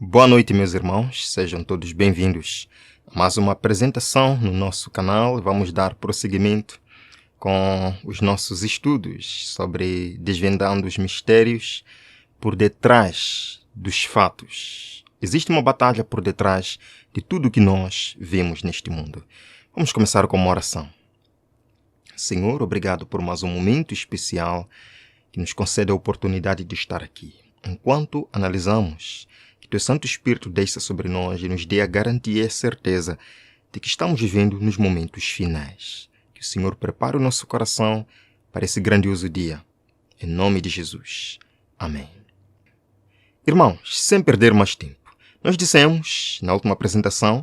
Boa noite, meus irmãos, sejam todos bem-vindos a mais uma apresentação no nosso canal. Vamos dar prosseguimento com os nossos estudos sobre desvendando os mistérios por detrás dos fatos. Existe uma batalha por detrás de tudo que nós vemos neste mundo. Vamos começar com uma oração. Senhor, obrigado por mais um momento especial que nos concede a oportunidade de estar aqui. Enquanto analisamos, que Teu Santo Espírito desça sobre nós e nos dê a garantia e a certeza de que estamos vivendo nos momentos finais. Que o Senhor prepare o nosso coração para esse grandioso dia. Em nome de Jesus. Amém. Irmãos, sem perder mais tempo, nós dissemos na última apresentação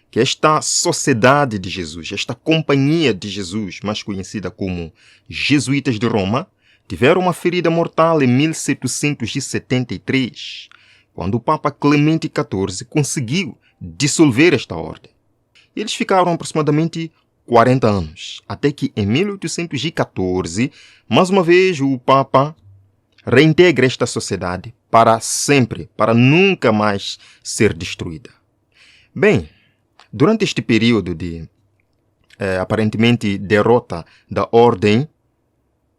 que esta sociedade de Jesus, esta companhia de Jesus, mais conhecida como Jesuítas de Roma, tiveram uma ferida mortal em 1773, quando o Papa Clemente XIV conseguiu dissolver esta ordem. Eles ficaram aproximadamente 40 anos, até que em 1814, mais uma vez, o Papa reintegra esta sociedade para sempre, para nunca mais ser destruída. Bem, durante este período de aparentemente derrota da ordem,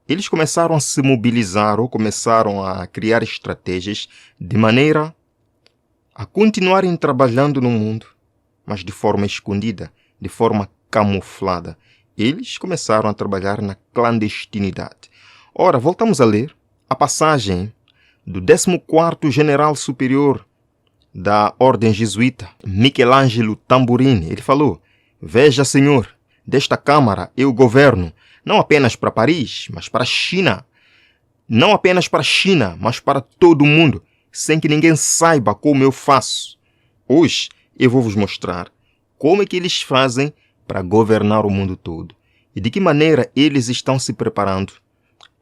eles começaram a se mobilizar ou começaram a criar estratégias de maneira a continuarem trabalhando no mundo, mas de forma escondida, de forma camuflada. Eles começaram a trabalhar na clandestinidade. Ora, voltamos a ler a passagem do 14º General Superior da Ordem Jesuíta, Michelangelo Tamburini. Ele falou: "Veja, Senhor, desta Câmara eu governo, não apenas para Paris, mas para a China. Não apenas para a China, mas para todo o mundo, sem que ninguém saiba como eu faço. Hoje eu vou vos mostrar como é que eles fazem para governar o mundo todo e de que maneira eles estão se preparando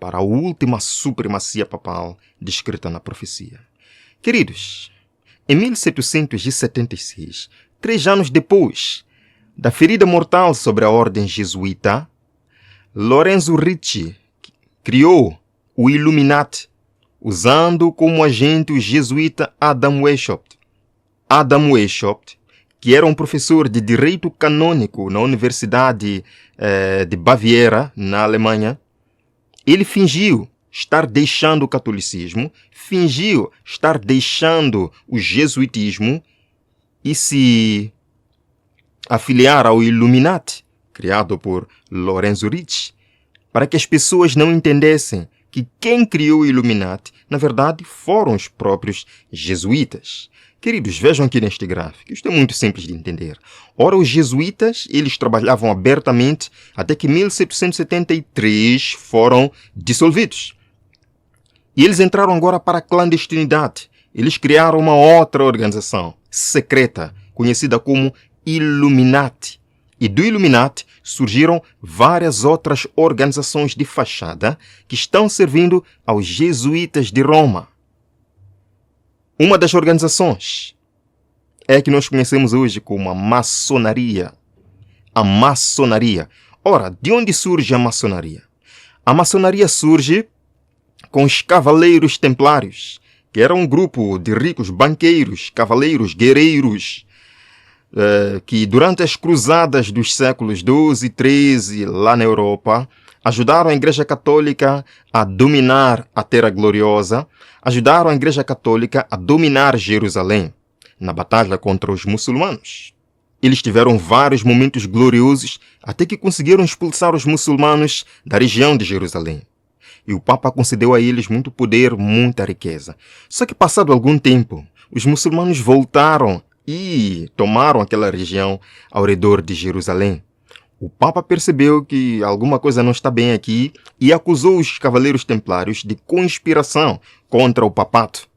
para a última supremacia papal descrita na profecia." Queridos, em 1776, 3 anos depois da ferida mortal sobre a ordem jesuíta, Lorenzo Ricci criou o Illuminati, usando como agente o jesuíta Adam Weishaupt. Adam Weishaupt, que era um professor de direito canônico na Universidade de Baviera, na Alemanha, ele fingiu estar deixando o catolicismo, fingiu estar deixando o jesuitismo e se afiliar ao Illuminati, criado por Lorenzo Ricci, para que as pessoas não entendessem que quem criou o Illuminati, na verdade, foram os próprios jesuítas. Queridos, vejam aqui neste gráfico. Isto é muito simples de entender. Ora, os jesuítas, eles trabalhavam abertamente até que em 1773 foram dissolvidos. E eles entraram agora para a clandestinidade. Eles criaram uma outra organização secreta, conhecida como Illuminati. E do Illuminati surgiram várias outras organizações de fachada que estão servindo aos jesuítas de Roma. Uma das organizações é a que nós conhecemos hoje como a maçonaria. A maçonaria. Ora, de onde surge a maçonaria? A maçonaria surge com os cavaleiros templários, que era um grupo de ricos banqueiros, cavaleiros, guerreiros, que durante as cruzadas dos séculos XII e XIII lá na Europa, ajudaram a Igreja Católica a dominar a Terra Gloriosa, ajudaram a Igreja Católica a dominar Jerusalém na batalha contra os muçulmanos. Eles tiveram vários momentos gloriosos até que conseguiram expulsar os muçulmanos da região de Jerusalém. E o Papa concedeu a eles muito poder, muita riqueza. Só que passado algum tempo, os muçulmanos voltaram e tomaram aquela região ao redor de Jerusalém. O Papa percebeu que alguma coisa não está bem aqui e acusou os cavaleiros templários de conspiração contra o papato.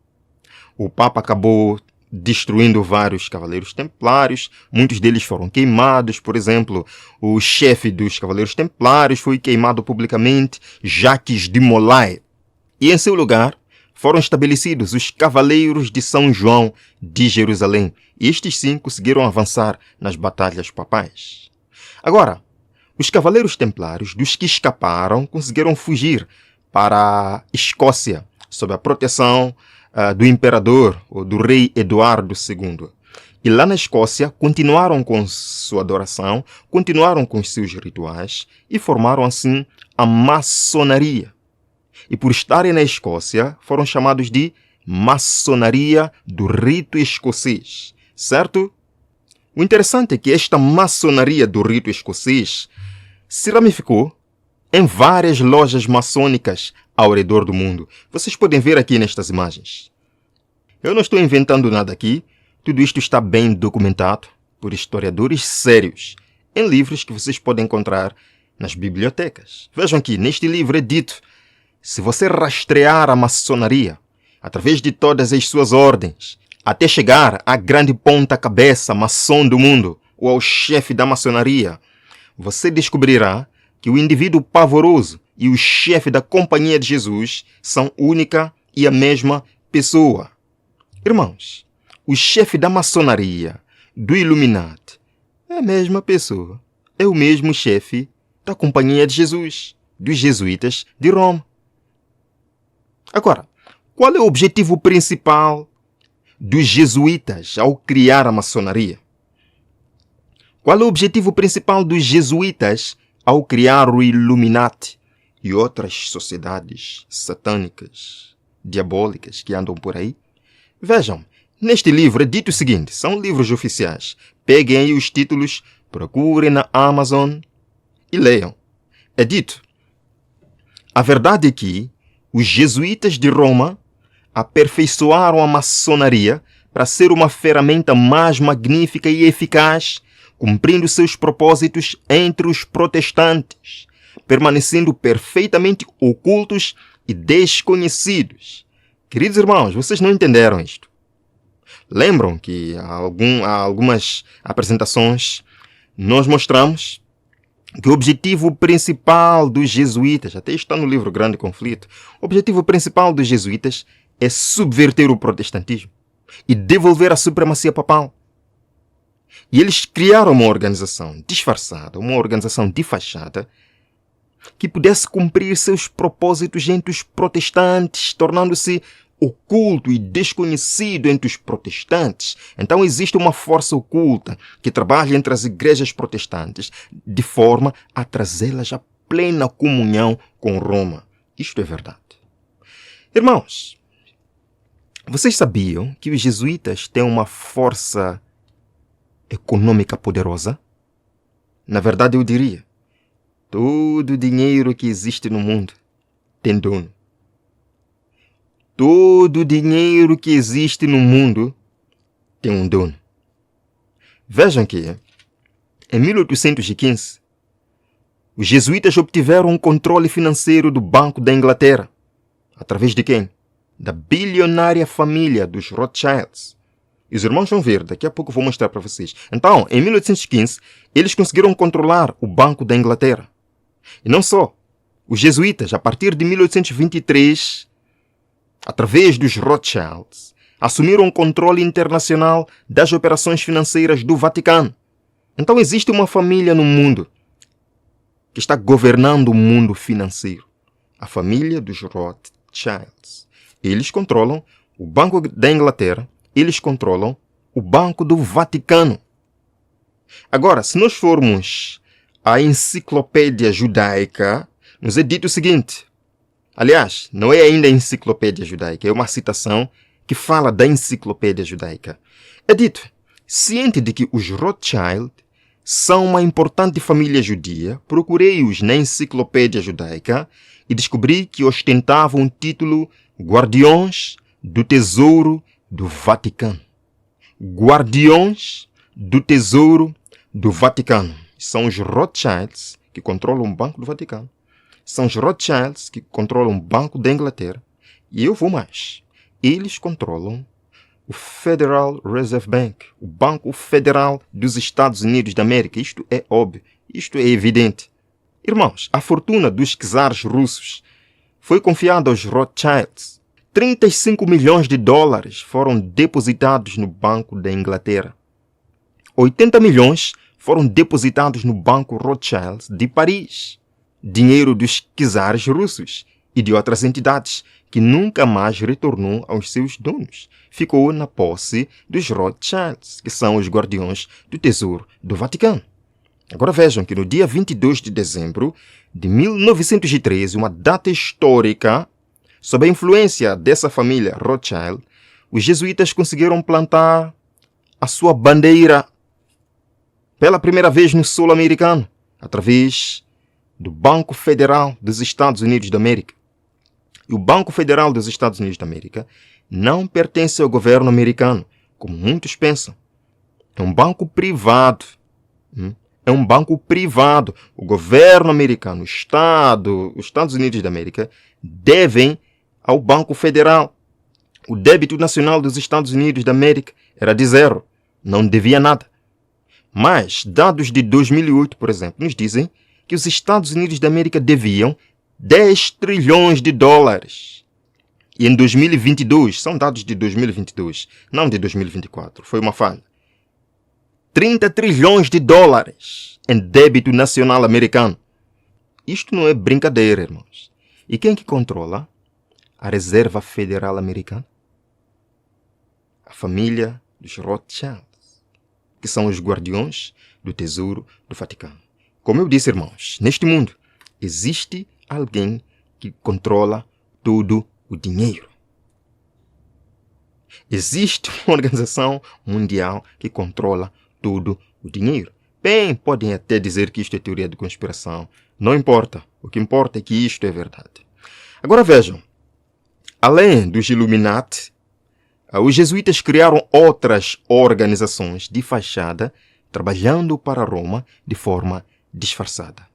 O Papa acabou destruindo vários cavaleiros templários, muitos deles foram queimados. Por exemplo, o chefe dos cavaleiros templários foi queimado publicamente, Jacques de Molay. E em seu lugar foram estabelecidos os Cavaleiros de São João de Jerusalém. Estes sim conseguiram avançar nas batalhas papais. Agora, os Cavaleiros Templários, dos que escaparam, conseguiram fugir para a Escócia, sob a proteção do imperador ou do rei Eduardo II. E lá na Escócia continuaram com sua adoração, continuaram com os seus rituais e formaram assim a maçonaria. E por estarem na Escócia, foram chamados de maçonaria do rito escocês, certo? O interessante é que esta maçonaria do rito escocês se ramificou em várias lojas maçônicas ao redor do mundo. Vocês podem ver aqui nestas imagens. Eu não estou inventando nada aqui. Tudo isto está bem documentado por historiadores sérios em livros que vocês podem encontrar nas bibliotecas. Vejam aqui, neste livro é dito: se você rastrear a maçonaria através de todas as suas ordens, até chegar à grande ponta-cabeça maçom do mundo, ou ao chefe da maçonaria, você descobrirá que o indivíduo pavoroso e o chefe da Companhia de Jesus são única e a mesma pessoa. Irmãos, o chefe da maçonaria, do Illuminati, é a mesma pessoa. É o mesmo chefe da Companhia de Jesus, dos jesuítas de Roma. Agora, qual é o objetivo principal dos jesuítas ao criar a maçonaria? Qual é o objetivo principal dos jesuítas ao criar o Illuminati e outras sociedades satânicas, diabólicas que andam por aí? Vejam, neste livro é dito o seguinte, são livros oficiais. Peguem aí os títulos, procurem na Amazon e leiam. É dito: a verdade é que os jesuítas de Roma aperfeiçoaram a maçonaria para ser uma ferramenta mais magnífica e eficaz, cumprindo seus propósitos entre os protestantes, permanecendo perfeitamente ocultos e desconhecidos. Queridos irmãos, vocês não entenderam isto. Lembram que há algumas apresentações nós mostramos que o objetivo principal dos jesuítas, até está no livro Grande Conflito, o objetivo principal dos jesuítas é subverter o protestantismo e devolver a supremacia papal. E eles criaram uma organização disfarçada, uma organização de fachada, que pudesse cumprir seus propósitos entre os protestantes, tornando-se oculto e desconhecido entre os protestantes. Então existe uma força oculta que trabalha entre as igrejas protestantes de forma a trazê-las à plena comunhão com Roma. Isto é verdade. Irmãos, vocês sabiam que os jesuítas têm uma força econômica poderosa? Na verdade, eu diria, todo o dinheiro que existe no mundo tem dono. Todo o dinheiro que existe no mundo tem um dono. Vejam que, em 1815, os jesuítas obtiveram o controle financeiro do Banco da Inglaterra. Através de quem? Da bilionária família dos Rothschilds. E os irmãos vão ver, daqui a pouco eu vou mostrar para vocês. Então, em 1815, eles conseguiram controlar o Banco da Inglaterra. E não só. Os jesuítas, a partir de 1823, através dos Rothschilds, assumiram o controle internacional das operações financeiras do Vaticano. Então existe uma família no mundo que está governando o mundo financeiro. A família dos Rothschilds. Eles controlam o Banco da Inglaterra, eles controlam o Banco do Vaticano. Agora, se nós formos à Enciclopédia Judaica, nos é dito o seguinte. Aliás, não é ainda a Enciclopédia Judaica, é uma citação que fala da Enciclopédia Judaica. É dito, ciente de que os Rothschild são uma importante família judia, procurei-os na Enciclopédia Judaica e descobri que ostentavam o título Guardiões do Tesouro do Vaticano. Guardiões do Tesouro do Vaticano. São os Rothschilds que controlam o Banco do Vaticano. São os Rothschilds que controlam o Banco da Inglaterra. E eu vou mais. Eles controlam o Federal Reserve Bank, o Banco Federal dos Estados Unidos da América. Isto é óbvio. Isto é evidente. Irmãos, a fortuna dos czares russos foi confiada aos Rothschilds. 35 milhões de dólares foram depositados no Banco da Inglaterra. 80 milhões foram depositados no Banco Rothschild de Paris. Dinheiro dos czares russos. e de outras entidades, que nunca mais retornou aos seus donos. Ficou na posse dos Rothschilds, que são os guardiões do tesouro do Vaticano. Agora vejam que no dia 22 de dezembro de 1913, uma data histórica, sob a influência dessa família Rothschild, os jesuítas conseguiram plantar a sua bandeira pela primeira vez no solo americano, através do Banco Federal dos Estados Unidos da América. E o Banco Federal dos Estados Unidos da América não pertence ao governo americano, como muitos pensam. É um banco privado. É um banco privado. O governo americano, o Estado, os Estados Unidos da América, devem ao Banco Federal. O débito nacional dos Estados Unidos da América era de zero. Não devia nada. Mas dados de 2008, por exemplo, nos dizem que os Estados Unidos da América deviam 10 trilhões de dólares. E em 2022, são dados de 2022, não de 2024, foi uma falha. 30 trilhões de dólares em débito nacional americano. Isto não é brincadeira, irmãos. E quem que controla a Reserva Federal Americana? A família dos Rothschild, que são os guardiões do tesouro do Vaticano. Como eu disse, irmãos, neste mundo existe alguém que controla todo o dinheiro. Existe uma organização mundial que controla todo o dinheiro. Bem, podem até dizer que isto é teoria de conspiração. Não importa. O que importa é que isto é verdade. Agora vejam. Além dos Illuminati, os jesuítas criaram outras organizações de fachada, trabalhando para Roma de forma disfarçada.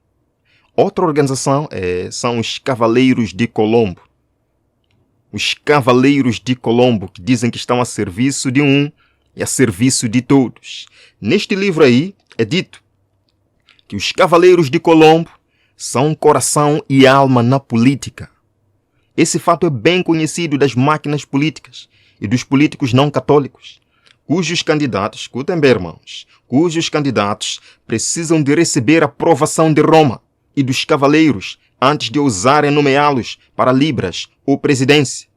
Outra organização são os Cavaleiros de Colombo. Os Cavaleiros de Colombo, que dizem que estão a serviço de um e a serviço de todos. Neste livro aí é dito que os Cavaleiros de Colombo são coração e alma na política. Esse fato é bem conhecido das máquinas políticas e dos políticos não católicos, cujos candidatos, escutem bem, irmãos, cujos candidatos precisam de receber a aprovação de Roma e dos cavaleiros antes de ousarem nomeá-los para libras ou presidência.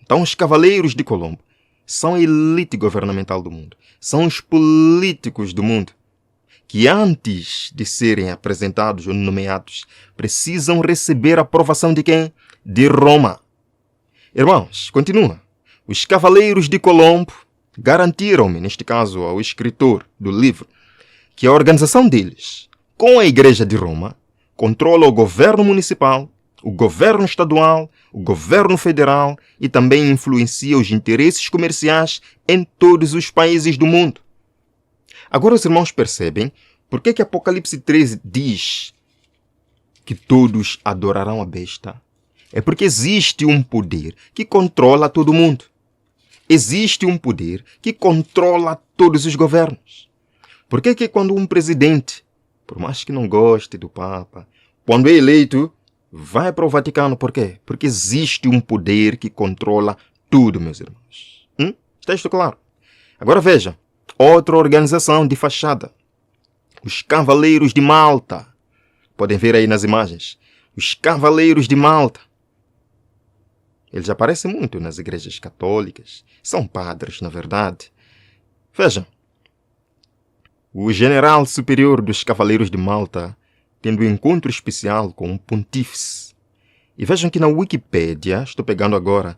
Então os Cavaleiros de Colombo são a elite governamental do mundo. São os políticos do mundo que antes de serem apresentados ou nomeados precisam receber a aprovação de quem? De Roma. Irmãos, continua. Os Cavaleiros de Colombo garantiram-me, neste caso ao escritor do livro, que a organização deles, com a Igreja de Roma, controla o governo municipal, o governo estadual, o governo federal e também influencia os interesses comerciais em todos os países do mundo. Agora os irmãos percebem por que Apocalipse 13 diz que todos adorarão a besta? É porque existe um poder que controla todo mundo. Existe um poder que controla todos os governos. Por que quando um presidente, por mais que não goste do Papa, quando é eleito, vai para o Vaticano? Por quê? Porque existe um poder que controla tudo, meus irmãos. Está isto claro? Agora veja, outra organização de fachada. Os Cavaleiros de Malta. Podem ver aí nas imagens. Os Cavaleiros de Malta. Eles aparecem muito nas igrejas católicas. São padres, na verdade. Vejam. O general superior dos Cavaleiros de Malta tendo um encontro especial com um pontífice. E vejam que na Wikipédia, estou pegando agora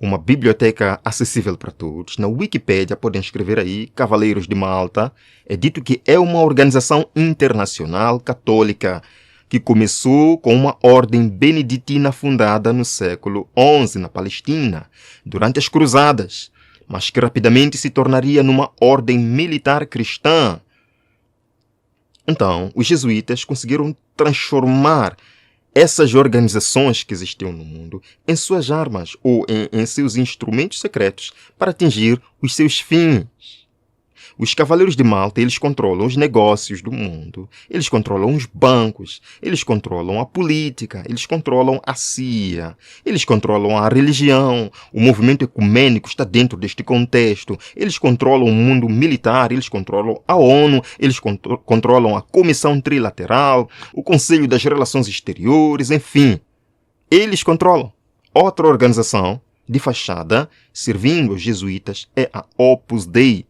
uma biblioteca acessível para todos. Na Wikipédia, podem escrever aí, Cavaleiros de Malta. É dito que é uma organização internacional católica que começou com uma ordem beneditina fundada no século XI na Palestina, durante as Cruzadas, mas que rapidamente se tornaria numa ordem militar cristã. Então, os jesuítas conseguiram transformar essas organizações que existiam no mundo em suas armas ou em seus instrumentos secretos para atingir os seus fins. Os Cavaleiros de Malta, eles controlam os negócios do mundo, eles controlam os bancos, eles controlam a política, eles controlam a CIA, eles controlam a religião, o movimento ecumênico está dentro deste contexto, eles controlam o mundo militar, eles controlam a ONU, eles controlam a Comissão Trilateral, o Conselho das Relações Exteriores, enfim. Eles controlam. Outra organização de fachada servindo os jesuítas é a Opus Dei,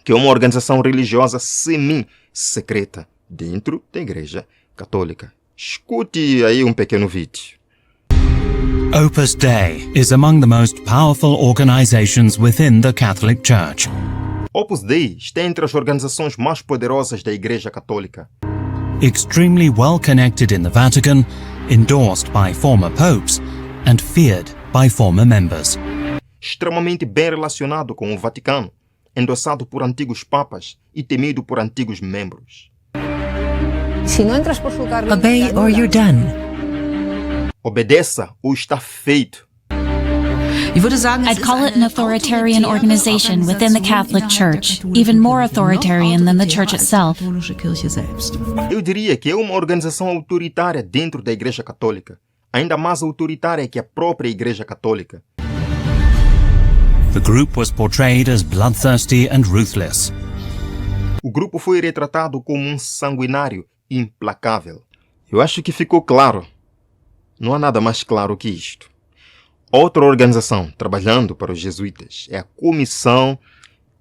que é uma organização religiosa semi-secreta dentro da Igreja Católica. Escute aí um pequeno vídeo. Opus Dei is among the most powerful organizations within the Catholic Church. Opus Dei está entre as organizações mais poderosas da Igreja Católica. Extremely well connected in the Vatican, endorsed by former popes, and feared by former members. Extremamente bem relacionado com o Vaticano, endossado por antigos papas e temido por antigos membros. Obey or you're done. Obedeça ou está feito. I'd call it an authoritarian organization within the Catholic Church, even more authoritarian than the Church itself. Eu diria que é uma organização autoritária dentro da Igreja Católica, ainda mais autoritária que a própria Igreja Católica. The group was portrayed as bloodthirsty and ruthless. O grupo foi retratado como um sanguinário implacável. Eu acho que ficou claro. Não há nada mais claro que isto. Outra organização trabalhando para os jesuítas é a Comissão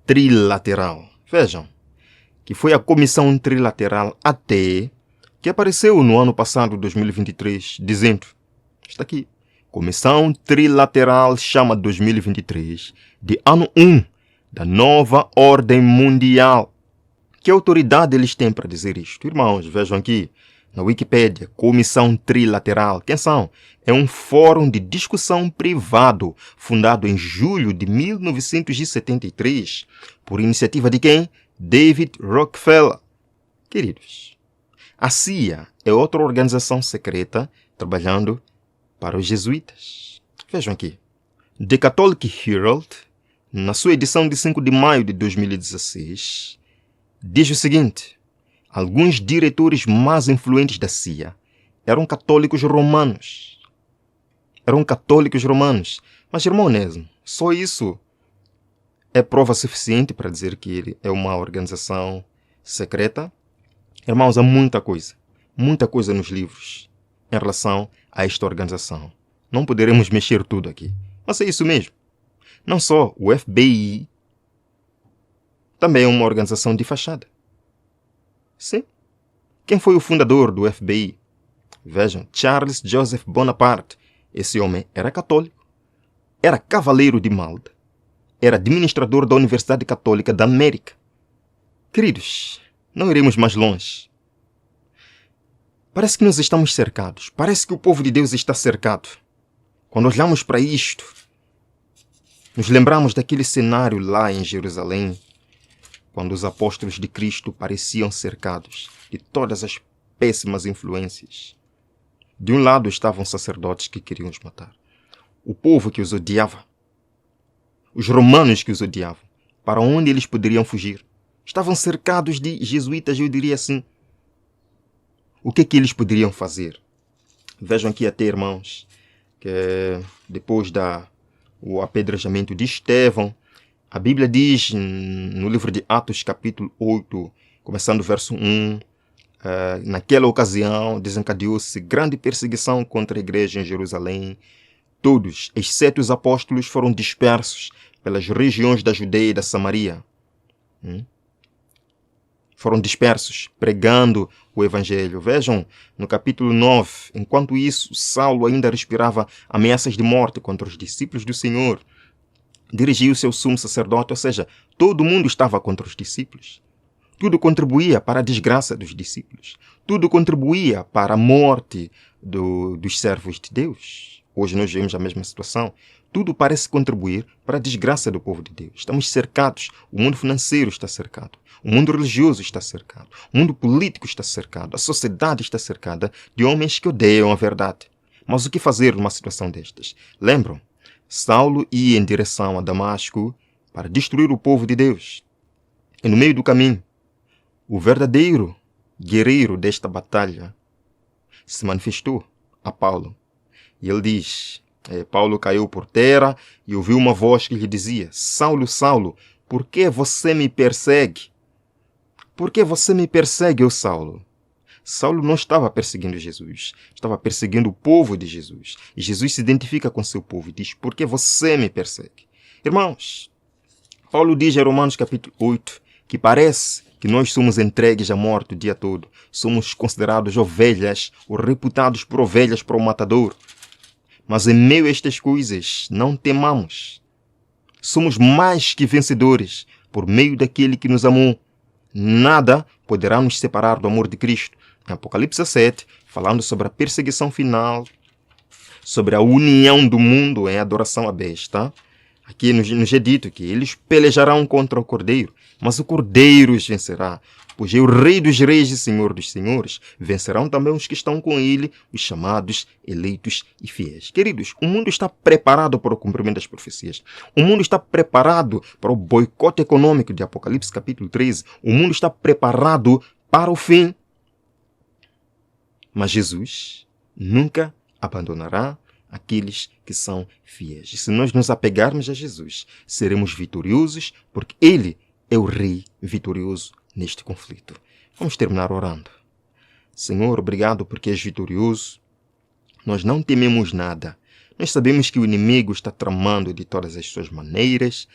Trilateral. Vejam, que foi a Comissão Trilateral até que apareceu no ano passado, 2023, dizendo, está aqui, Comissão Trilateral chama 2023 de ano 1 da nova ordem mundial. Que autoridade eles têm para dizer isto? Irmãos, vejam aqui, na Wikipédia, Comissão Trilateral. Quem são? É um fórum de discussão privado, fundado em julho de 1973, por iniciativa de quem? David Rockefeller. Queridos, a CIA é outra organização secreta trabalhando para os jesuítas. Vejam aqui. The Catholic Herald, na sua edição de 5 de maio de 2016, diz o seguinte: alguns diretores mais influentes da CIA eram católicos romanos. Mas, irmão Onésimo, só isso é prova suficiente para dizer que ele é uma organização secreta? Irmãos, há muita coisa nos livros em relação a esta organização. Não poderemos mexer tudo aqui. Mas é isso mesmo. Não só o FBI também é uma organização de fachada. Sim. Quem foi o fundador do FBI? Vejam, Charles Joseph Bonaparte. Esse homem era católico, era cavaleiro de Malta, era administrador da Universidade Católica da América. Queridos, não iremos mais longe. Parece que nós estamos cercados. Parece que o povo de Deus está cercado. Quando olhamos para isto, nos lembramos daquele cenário lá em Jerusalém, quando os apóstolos de Cristo pareciam cercados de todas as péssimas influências. De um lado estavam sacerdotes que queriam os matar, o povo que os odiava, os romanos que os odiavam. Para onde eles poderiam fugir? Estavam cercados de jesuítas, eu diria assim. O que é que eles poderiam fazer? Vejam aqui até, irmãos, que depois do apedrejamento de Estevão, a Bíblia diz no livro de Atos, capítulo 8, começando o verso 1, naquela ocasião desencadeou-se grande perseguição contra a igreja em Jerusalém. Todos, exceto os apóstolos, foram dispersos pelas regiões da Judeia e da Samaria. Foram dispersos, pregando o Evangelho. Vejam, no capítulo 9, enquanto isso, Saulo ainda respirava ameaças de morte contra os discípulos do Senhor. Dirigiu-se ao sumo sacerdote, ou seja, todo mundo estava contra os discípulos. Tudo contribuía para a desgraça dos discípulos. Tudo contribuía para a morte dos servos de Deus. Hoje nós vemos a mesma situação. Tudo parece contribuir para a desgraça do povo de Deus. Estamos cercados. O mundo financeiro está cercado. O mundo religioso está cercado. O mundo político está cercado. A sociedade está cercada de homens que odeiam a verdade. Mas o que fazer numa situação destas? Lembram? Saulo ia em direção a Damasco para destruir o povo de Deus. E no meio do caminho, o verdadeiro guerreiro desta batalha se manifestou a Paulo. E ele diz, Paulo caiu por terra e ouviu uma voz que lhe dizia: Saulo, Saulo, por que você me persegue? Por que você me persegue, ó Saulo? Saulo não estava perseguindo Jesus, estava perseguindo o povo de Jesus. E Jesus se identifica com seu povo e diz: por que você me persegue? Irmãos, Paulo diz em Romanos capítulo 8 que parece que nós somos entregues à morte o dia todo. Somos considerados ovelhas ou reputados por ovelhas para o matador. Mas em meio a estas coisas, não temamos. Somos mais que vencedores por meio daquele que nos amou. Nada poderá nos separar do amor de Cristo. Em Apocalipse 7, falando sobre a perseguição final, sobre a união do mundo em adoração à besta, aqui nos é dito que eles pelejarão contra o Cordeiro, mas o Cordeiro os vencerá, pois é o Rei dos Reis e Senhor dos Senhores. Vencerão também os que estão com ele, os chamados, eleitos e fiéis. Queridos, o mundo está preparado para o cumprimento das profecias. O mundo está preparado para o boicote econômico de Apocalipse capítulo 13. O mundo está preparado para o fim. Mas Jesus nunca abandonará aqueles que são fiéis. E se nós nos apegarmos a Jesus, seremos vitoriosos, porque Ele é o Rei vitorioso neste conflito. Vamos terminar orando. Senhor, obrigado porque és vitorioso. Nós não tememos nada. Nós sabemos que o inimigo está tramando de todas as suas maneiras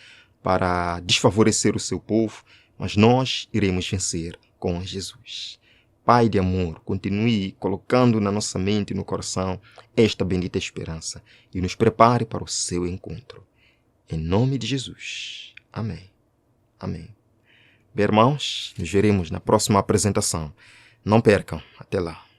para desfavorecer o seu povo, mas nós iremos vencer com Jesus. Pai de amor, continue colocando na nossa mente e no coração esta bendita esperança e nos prepare para o seu encontro. Em nome de Jesus. Amém. Amém. Bem, irmãos, nos veremos na próxima apresentação. Não percam. Até lá.